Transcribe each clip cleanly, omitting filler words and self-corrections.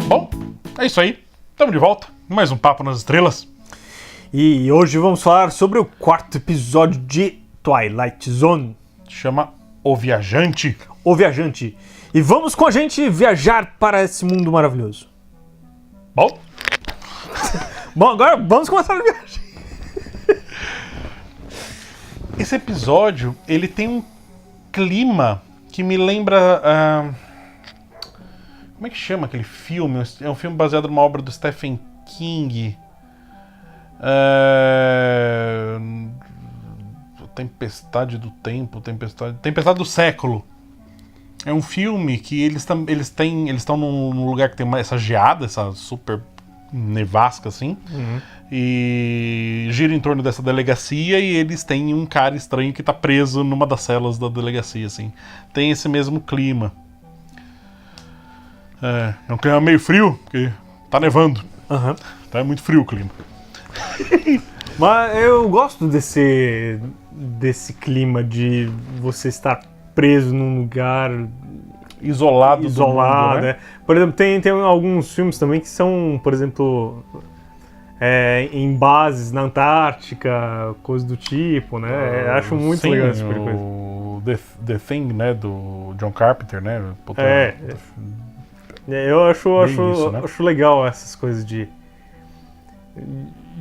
Bom, é isso aí. Estamos de volta. Mais um Papo nas Estrelas. E hoje vamos falar sobre o quarto episódio de Twilight Zone. Chama O Viajante. O Viajante. E vamos com a gente viajar para esse mundo maravilhoso. Bom, Bom, agora vamos começar a viagem. esse episódio, ele tem um clima que me lembra... como é que chama aquele filme? É um filme baseado numa obra do Stephen King. Tempestade do Tempo, Tempestade do Século. É um filme que eles estão num lugar que tem essa geada, essa super nevasca assim, e gira em torno dessa delegacia e eles têm um cara estranho que tá preso numa das celas da delegacia, assim. Tem esse mesmo clima. É um clima meio frio, porque tá nevando. Tá, é muito frio o clima. Mas eu gosto desse clima de você estar preso num lugar Isolado do mundo, né? Por exemplo, tem alguns filmes também que são, por exemplo, em bases na Antártica, coisa do tipo, né? Acho muito legal esse tipo de coisa. O The Thing, né, do John Carpenter, né? Eu acho isso, né? acho legal essas coisas de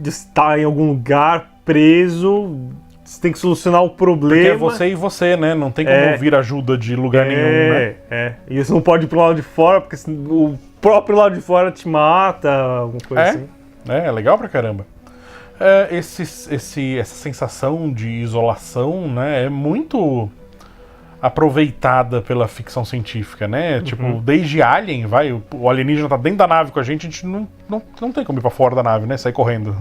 estar em algum lugar preso, você tem que solucionar o problema. Porque é você e você, né? Não tem como ouvir ajuda de lugar nenhum, né? E você não pode ir pro lado de fora, porque o próprio lado de fora te mata, alguma coisa assim. É legal pra caramba. Essa sensação de isolação, né, é muito aproveitada pela ficção científica, né? Tipo, desde Alien, o alienígena tá dentro da nave com a gente não tem como ir pra fora da nave, né? Sair correndo.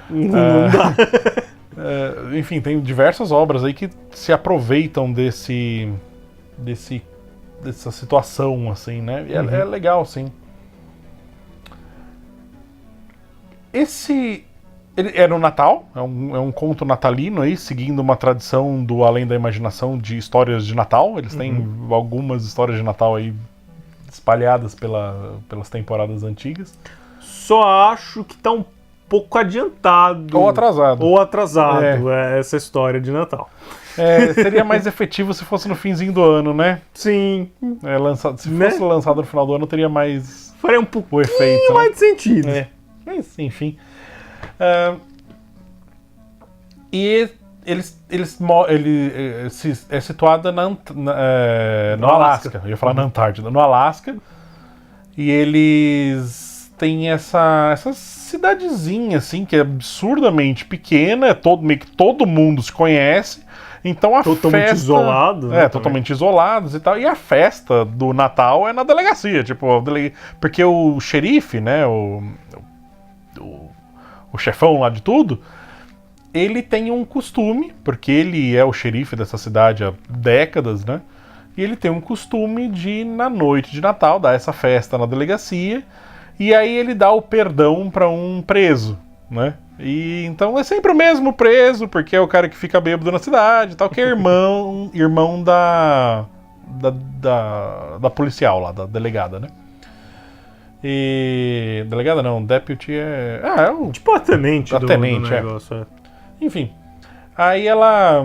Não dá. Enfim, tem diversas obras aí que se aproveitam dessa situação, assim, né? E é legal, sim. Ele é no Natal, é um conto natalino aí, seguindo uma tradição do Além da Imaginação de histórias de Natal. Eles têm algumas histórias de Natal aí espalhadas pelas temporadas antigas. Só acho que tá um pouco adiantado. Ou atrasado. Essa história de Natal. Seria mais efetivo se fosse no finzinho do ano, né? Sim. Se fosse lançado no final do ano, teria mais... Faria um pouco o efeito, mais de sentido. Mas, enfim... e ele é situado no Alasca. Eu ia falar na Antártida. No Alasca. E eles têm essa cidadezinha, assim, que é absurdamente pequena. Meio que todo mundo se conhece. Então a totalmente festa... isolado. Totalmente isolados e tal. E a festa do Natal é na delegacia. Tipo, porque o xerife, né, o chefão lá de tudo, ele tem um costume, porque ele é o xerife dessa cidade há décadas, né? E ele tem um costume de, na noite de Natal, dar essa festa na delegacia, e aí ele dá o perdão para um preso, né? E então é sempre o mesmo preso, porque é o cara que fica bêbado na cidade e tal, que é irmão da policial lá, da delegada, né? E... delegada não, deputy é o... tipo a tenente do negócio. Enfim. Aí ela...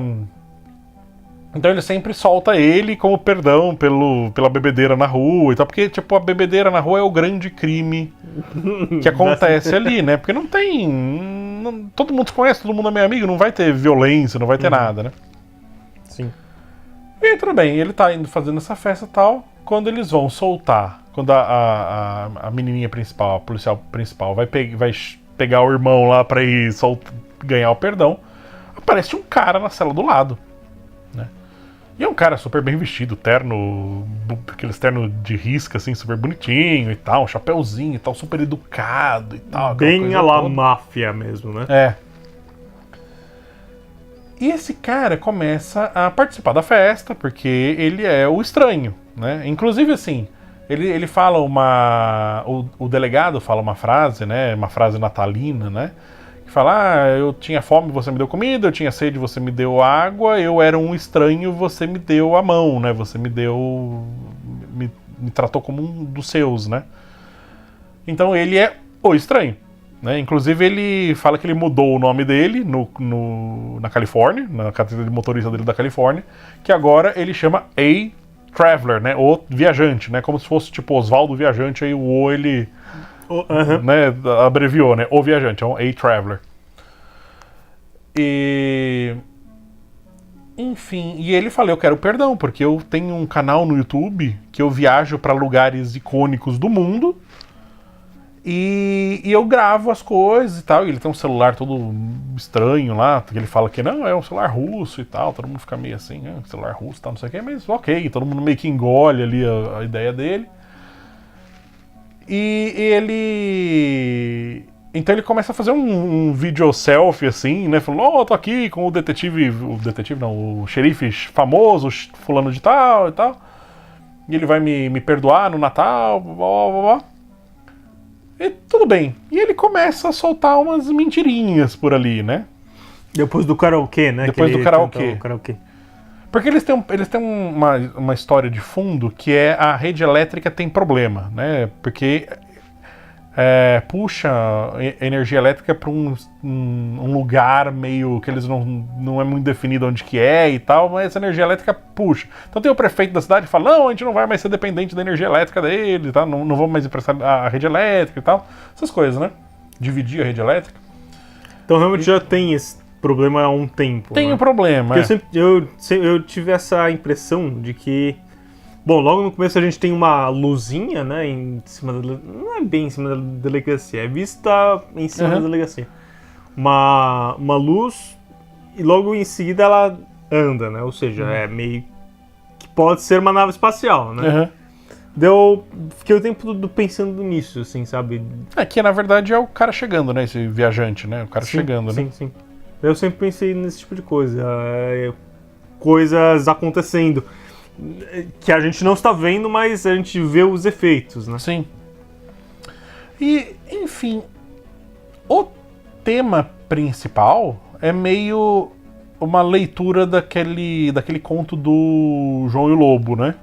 Então ele sempre solta ele como perdão pela bebedeira na rua e tal, porque, tipo, a bebedeira na rua é o grande crime que acontece ali, né? Porque não tem... todo mundo se conhece, todo mundo é meu amigo, não vai ter violência, não vai ter nada, né? Sim. E tudo bem, ele tá indo fazendo essa festa e tal, quando eles vão soltar... Quando a menininha principal, a policial principal, vai pegar o irmão lá pra ir ganhar o perdão, aparece um cara na cela do lado, né? E é um cara super bem vestido, aqueles terno de risca, assim, super bonitinho e tal, um chapéuzinho e tal, super educado e tal. Bem a la máfia mesmo, né? E esse cara começa a participar da festa, porque ele é o estranho, né? Inclusive, assim... Ele fala o delegado fala uma frase, né? Uma frase natalina, né? Que fala, eu tinha fome, você me deu comida, eu tinha sede, você me deu água, eu era um estranho, você me deu a mão, né? Você me tratou como um dos seus, né? Então ele é o estranho. Né? Inclusive ele fala que ele mudou o nome dele na Califórnia, na carteira de motorista dele da Califórnia, que agora ele chama A Traveler, né? O viajante, né? Como se fosse tipo Oswaldo Viajante, aí o O ele né, abreviou, né? O viajante, é um A Traveler. E... Enfim, e ele fala, eu quero perdão, porque eu tenho um canal no YouTube que eu viajo para lugares icônicos do mundo e eu gravo as coisas e tal. E ele tem um celular todo estranho lá, que ele fala que não, é um celular russo e tal. Todo mundo fica meio assim, celular russo e tal, não sei o que, mas ok, todo mundo meio que engole ali a ideia dele. E ele... Então ele começa a fazer um vídeo selfie assim, né? Falando, tô aqui com o xerife famoso, fulano de tal e tal. E ele vai me perdoar no Natal, blá, blá, blá, blá. E tudo bem. E ele começa a soltar umas mentirinhas por ali, né? Depois do karaokê, né? Depois do karaokê. Porque eles têm uma história de fundo que é a rede elétrica tem problema, né? Porque... puxa energia elétrica para um lugar meio que eles não é muito definido onde que é e tal, mas a energia elétrica puxa. Então tem o prefeito da cidade que fala, não, a gente não vai mais ser dependente da energia elétrica dele, tá? Não vamos mais emprestar a rede elétrica e tal. Essas coisas, né? Dividir a rede elétrica. Então realmente já tem esse problema há um tempo. Tem um problema, eu tive essa impressão de que bom, logo no começo a gente tem uma luzinha, né, em cima da... Não é bem em cima da delegacia, é vista em cima da delegacia. Uma luz e logo em seguida ela anda, né, ou seja, é meio que pode ser uma nave espacial, né. Fiquei o tempo todo pensando nisso, assim, sabe. Que na verdade é o cara chegando, né, esse viajante, né, o cara chegando, né. Sim. Eu sempre pensei nesse tipo de coisa, coisas acontecendo que a gente não está vendo, mas a gente vê os efeitos, né? Sim. E, enfim, o tema principal é meio uma leitura daquele conto do João e o Lobo, né?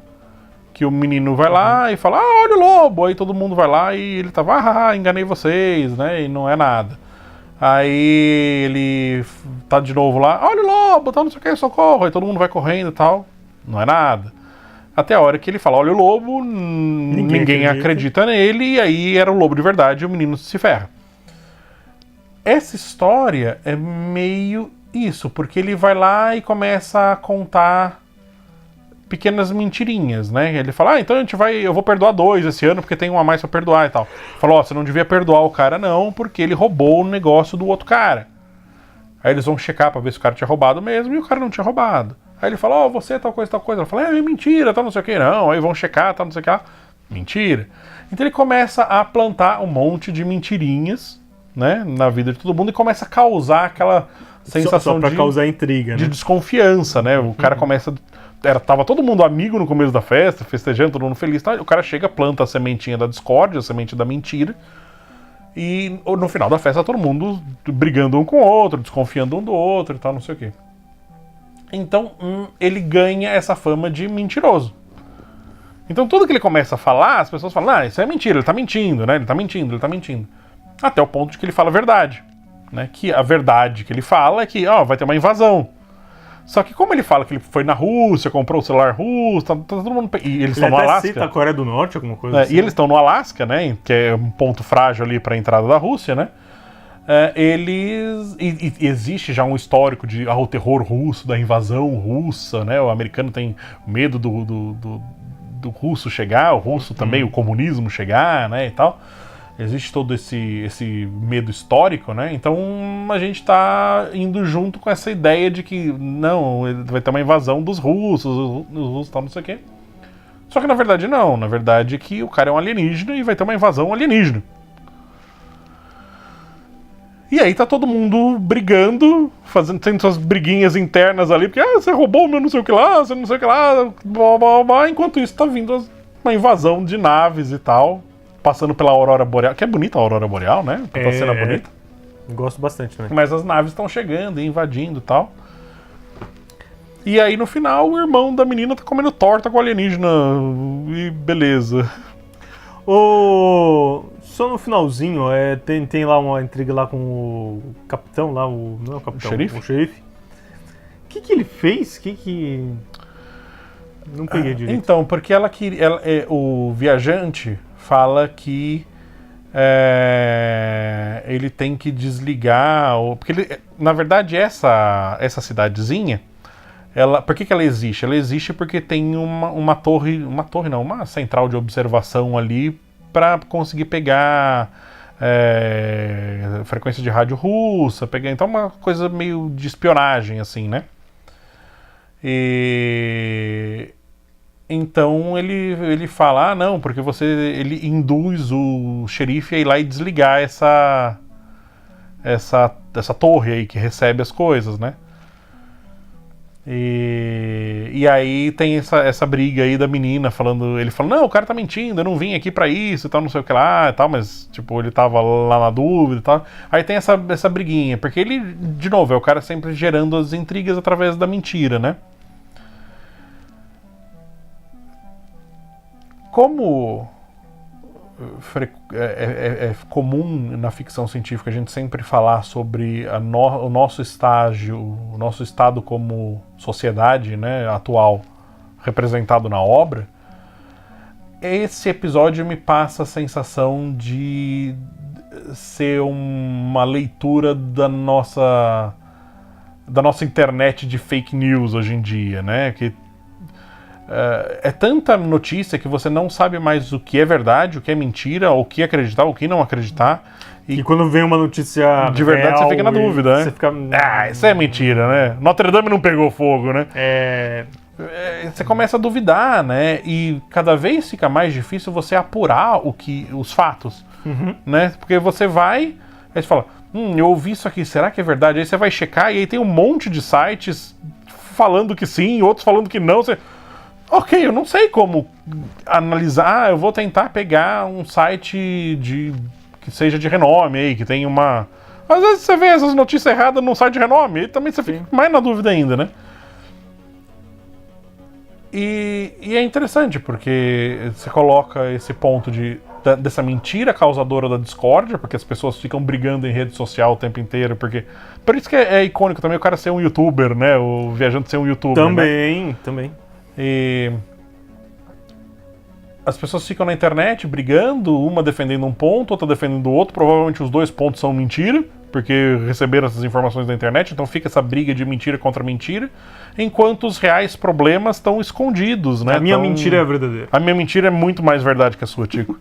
Que o menino vai lá e fala, olha o lobo! Aí todo mundo vai lá e ele tava, enganei vocês, né? E não é nada. Aí ele tá de novo lá, olha o lobo, tal, não sei o que, socorro! Aí todo mundo vai correndo e tal. Não é nada. Até a hora que ele fala, olha o lobo, ninguém acredita nele, e aí era o lobo de verdade e o menino se ferra. Essa história é meio isso, porque ele vai lá e começa a contar pequenas mentirinhas, né? Ele fala, então eu vou perdoar 2 esse ano porque tem um a mais pra perdoar e tal. Fala, você não devia perdoar o cara não, porque ele roubou o negócio do outro cara. Aí eles vão checar pra ver se o cara tinha roubado mesmo, e o cara não tinha roubado. Aí ele fala, você tal coisa, tal coisa. Ela fala, é mentira, tal, não sei o que, não. Aí vão checar, tal, não sei o que lá. Mentira. Então ele começa a plantar um monte de mentirinhas, né, na vida de todo mundo e começa a causar aquela sensação só pra causar intriga, de né? desconfiança, né? O cara começa... Tava todo mundo amigo no começo da festa, festejando, todo mundo feliz. Tá? O cara chega, planta a sementinha da discórdia, a semente da mentira. E no final da festa todo mundo brigando um com o outro, desconfiando um do outro e tal, não sei o quê. Então ele ganha essa fama de mentiroso. Então tudo que ele começa a falar, as pessoas falam, isso é mentira, ele tá mentindo, né? Ele tá mentindo. Até o ponto de que ele fala a verdade. Né? Que a verdade que ele fala é que vai ter uma invasão. Só que como ele fala que ele foi na Rússia, comprou o celular russo, tá todo mundo... E eles estão no Alasca. Cita a Coreia do Norte, alguma coisa assim. E eles estão no Alasca, né? Que é um ponto frágil ali para a entrada da Rússia, né? Existe já um histórico de o terror russo, da invasão russa, né? O americano tem medo do russo chegar, o russo também, o comunismo chegar, né? E tal. Existe todo esse medo histórico, né? Então a gente tá indo junto com essa ideia de que não, vai ter uma invasão dos russos, os russos tal, não sei o quê. Só que na verdade não, na verdade é que o cara é um alienígena e vai ter uma invasão alienígena. E aí tá todo mundo brigando, tendo suas briguinhas internas ali, porque você roubou o meu não sei o que lá, você não sei o que lá, blá, blá, blá. Enquanto isso tá vindo uma invasão de naves e tal. Passando pela Aurora Boreal, que é bonita a Aurora Boreal, né? Tá cena bonita. Gosto bastante também. Mas as naves estão chegando e invadindo e tal. E aí no final o irmão da menina tá comendo torta com alienígena e beleza. só no finalzinho, tem lá uma intriga lá com o capitão lá, não é o capitão, o xerife. O que ele fez? Não peguei direito. Então, porque o viajante fala que ele tem que desligar, porque na verdade essa cidadezinha, por que ela existe? Ela existe porque tem uma central de observação ali para conseguir pegar frequência de rádio russa, então uma coisa meio de espionagem assim, né? Então ele fala, não, porque ele induz o xerife a ir lá e desligar essa torre aí que recebe as coisas, né? E aí tem essa briga aí da menina ele fala, não, o cara tá mentindo, eu não vim aqui pra isso e tal, não sei o que lá e tal, mas tipo, ele tava lá na dúvida e tal. Aí tem essa briguinha, porque ele, de novo, é o cara sempre gerando as intrigas através da mentira, né? Como é comum na ficção científica a gente sempre falar sobre o nosso estágio, o nosso estado como sociedade, né, atual, representado na obra, esse episódio me passa a sensação de ser uma leitura da nossa internet de fake news hoje em dia, né, que é tanta notícia que você não sabe mais o que é verdade, o que é mentira, o que acreditar, o que não acreditar. E quando vem uma notícia de verdade, real, você fica na dúvida, né? Você fica... isso é mentira, né? Notre Dame não pegou fogo, né? Você começa a duvidar, né? E cada vez fica mais difícil você apurar os fatos, né? Porque você vai, aí você fala, eu ouvi isso aqui, será que é verdade? Aí você vai checar e aí tem um monte de sites falando que sim, outros falando que não. Ok, eu não sei como analisar, eu vou tentar pegar um site que seja de renome aí, que tem uma... Às vezes você vê essas notícias erradas num site de renome, e também você fica mais na dúvida ainda, né? E é interessante, porque você coloca esse ponto dessa mentira causadora da discórdia, porque as pessoas ficam brigando em rede social o tempo inteiro, porque... Por isso que é icônico também o cara ser um youtuber, né? O viajante ser um youtuber, Também. E as pessoas ficam na internet brigando, uma defendendo um ponto, outra defendendo o outro. Provavelmente os dois pontos são mentira, porque receberam essas informações da internet. Então fica essa briga de mentira contra mentira, enquanto os reais problemas estão escondidos, né? A minha mentira é verdadeira. A minha mentira é muito mais verdade que a sua, Tico.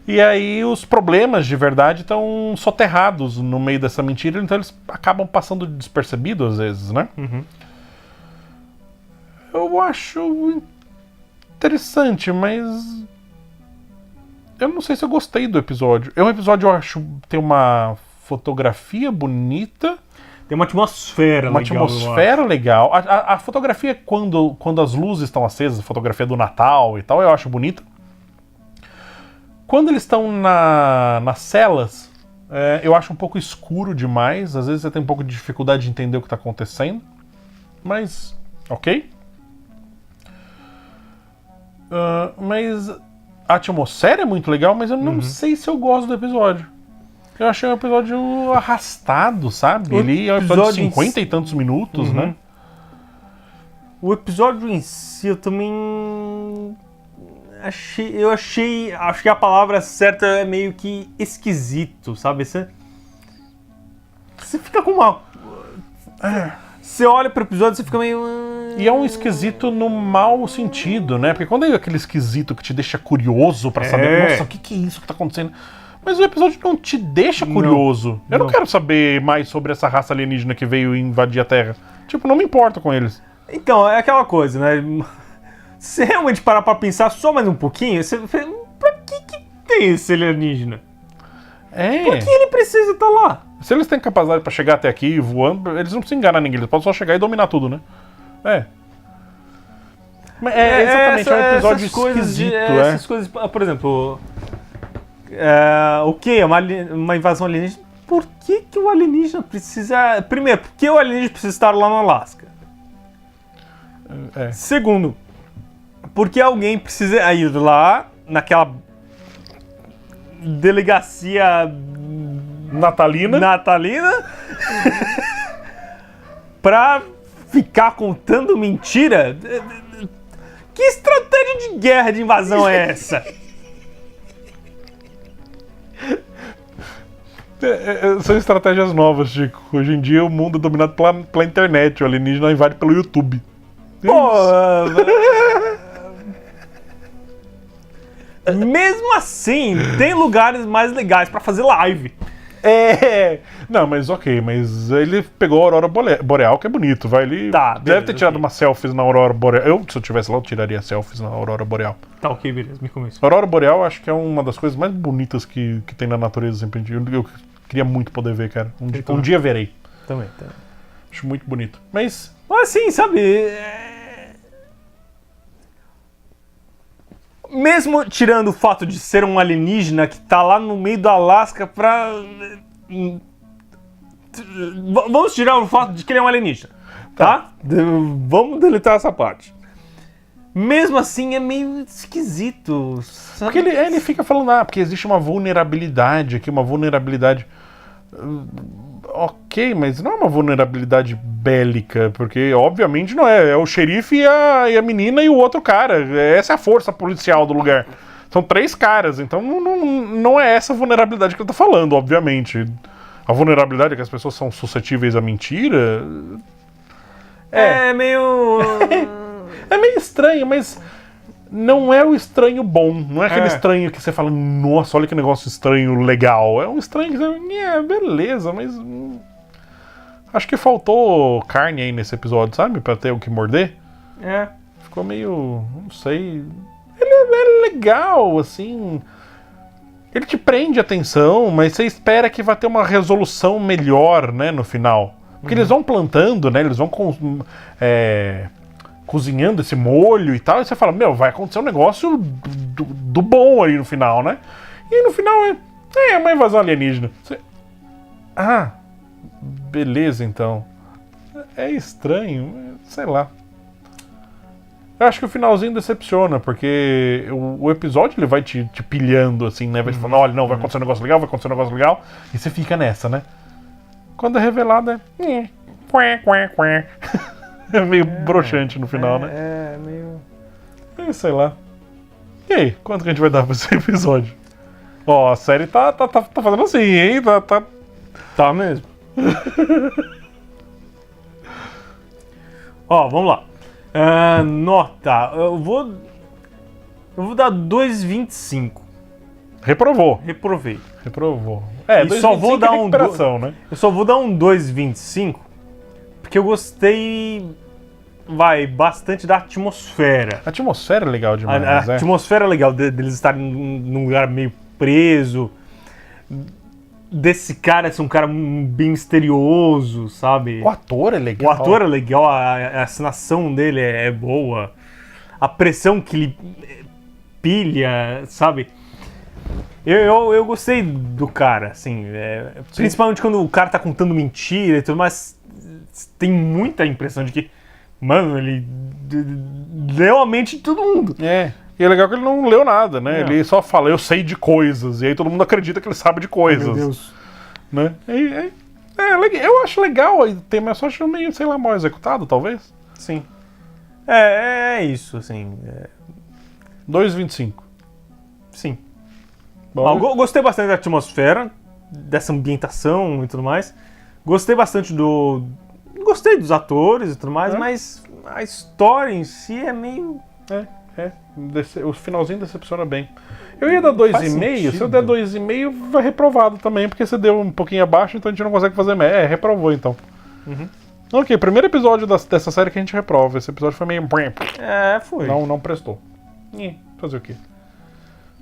E aí os problemas de verdade estão soterrados no meio dessa mentira, então eles acabam passando despercebidos às vezes, né? Eu acho interessante, mas eu não sei se eu gostei do episódio. É um episódio, eu acho, tem uma fotografia bonita. Tem uma atmosfera legal. Uma atmosfera legal. A fotografia, quando as luzes estão acesas, a fotografia do Natal e tal, eu acho bonita. Quando eles estão nas celas, eu acho um pouco escuro demais. Às vezes você tem um pouco de dificuldade de entender o que está acontecendo. Mas, ok. Mas a atmosfera é muito legal, mas eu não sei se eu gosto do episódio. Eu achei um episódio arrastado, sabe? Ele é um episódio de 50 e tantos minutos, né? O episódio em si, eu também... Acho que a palavra certa é meio que esquisito, sabe? Você fica com uma... Você olha pro episódio e você fica meio... E é um esquisito no mau sentido, né? Porque quando é aquele esquisito que te deixa curioso pra saber, nossa, o que é isso que tá acontecendo? Mas o episódio não te deixa curioso. Eu não quero saber mais sobre essa raça alienígena que veio invadir a Terra. Tipo, não me importo com eles. Então, é aquela coisa, né? Se realmente parar pra pensar só mais um pouquinho, você... Pra que tem esse alienígena? Por que ele precisa estar lá? Se eles têm capacidade pra chegar até aqui voando, eles não precisam enganar ninguém, eles podem só chegar e dominar tudo, né? Exatamente, é um episódio esquisito, essas coisas, por exemplo... o que? Uma invasão alienígena? Por que o alienígena precisa... Primeiro, por que o alienígena precisa estar lá no Alasca? Segundo, por que alguém precisa ir lá naquela delegacia Natalina. pra ficar contando mentira? Que estratégia de guerra, de invasão é essa? São estratégias novas, Chico. Hoje em dia o mundo é dominado pela internet. O alienígena invade pelo YouTube. Mesmo assim, tem lugares mais legais pra fazer live. Não, mas ok, mas ele pegou a Aurora Boreal, que é bonito, vai. Ele deve ter tirado umas selfies na Aurora Boreal. Se eu tivesse lá, eu tiraria selfies na Aurora Boreal. Tá, ok, beleza, me convence. A Aurora Boreal acho que é uma das coisas mais bonitas que tem na natureza. Sempre. Eu queria muito poder ver, cara. Um dia verei. Também. Acho muito bonito. Mas assim, sabe... Mesmo tirando o fato de ser um alienígena que tá lá no meio do Alasca pra... Vamos tirar o fato de que ele é um alienígena, tá? Vamos deletar essa parte. Mesmo assim, é meio esquisito. Sabe? porque ele fica falando, porque existe uma vulnerabilidade aqui, uma vulnerabilidade... Ok, mas não é uma vulnerabilidade bélica, porque obviamente não é. É o xerife e a menina e o outro cara. Essa é a força policial do lugar. São 3 caras, então não é essa vulnerabilidade que eu tô falando, obviamente. A vulnerabilidade é que as pessoas são suscetíveis à mentira. É meio... É meio estranho, mas não é o estranho bom. Não é aquele estranho que você fala, nossa, olha que negócio estranho, legal. É um estranho que você... beleza, mas... acho que faltou carne aí nesse episódio, sabe? Pra ter o que morder. Ficou meio... não sei... Ele é legal, assim... Ele te prende a atenção, mas você espera que vai ter uma resolução melhor, né, no final. Porque eles vão plantando, né? Eles vão cozinhando esse molho e tal, e você fala, vai acontecer um negócio do bom aí no final, né? E no final é uma invasão alienígena. Beleza, então. É estranho, sei lá. Eu acho que o finalzinho decepciona, porque o episódio ele vai te pilhando, assim, né? Vai te falando, olha, não, vai acontecer um negócio legal, vai acontecer um negócio legal, e você fica nessa, né? Quando é revelado é meio broxante no final, né? É meio... sei lá. E aí, quanto que a gente vai dar pra esse episódio? A série tá fazendo assim, hein? Tá mesmo. Vamos lá. Nota. Eu vou dar 2,25. Reprovou. Reprovei. E só vou dar né? Eu só vou dar um 2,25 porque eu gostei bastante da atmosfera. A atmosfera é legal demais, A atmosfera é legal deles estarem num lugar meio preso. Desse cara ser um cara bem misterioso, sabe? O ator é legal. A encenação dele é boa. A pressão que ele pilha, sabe? Eu gostei do cara, assim. Principalmente quando o cara tá contando mentira e tudo, mas tem muita impressão de que, mano, ele leu a mente de todo mundo. E é legal que ele não leu nada, né? Ele só fala, eu sei de coisas. E aí todo mundo acredita que ele sabe de coisas. Meu Deus. Né? Eu acho legal, mas só acho meio, sei lá, mal executado, talvez. Sim. É isso, assim. 2,25. Sim. Bom, gostei bastante da atmosfera, dessa ambientação e tudo mais. Gostei bastante Gostei dos atores e tudo mais, mas a história em si é meio... O finalzinho decepciona bem. Eu ia dar 2,5, se eu der 2,5 vai reprovado também, porque você deu um pouquinho abaixo, então a gente não consegue fazer mais. Reprovou então. Ok, primeiro episódio dessa série que a gente reprova. Esse episódio foi meio... foi. Não prestou. Fazer o quê?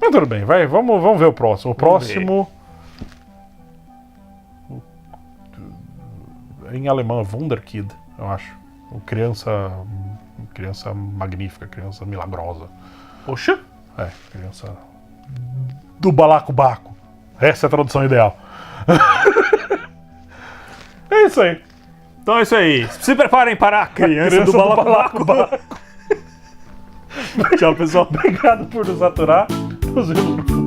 Mas tudo bem, vamos ver o próximo. O próximo... Em alemão é Wunderkind, eu acho. Criança magnífica, criança milagrosa. Poxa? Criança do balacobaco. Essa é a tradução ideal. É isso aí. Então é isso aí. Se preparem para a criança do balacobaco. Tchau, pessoal. Obrigado por nos aturar. Nos vemos no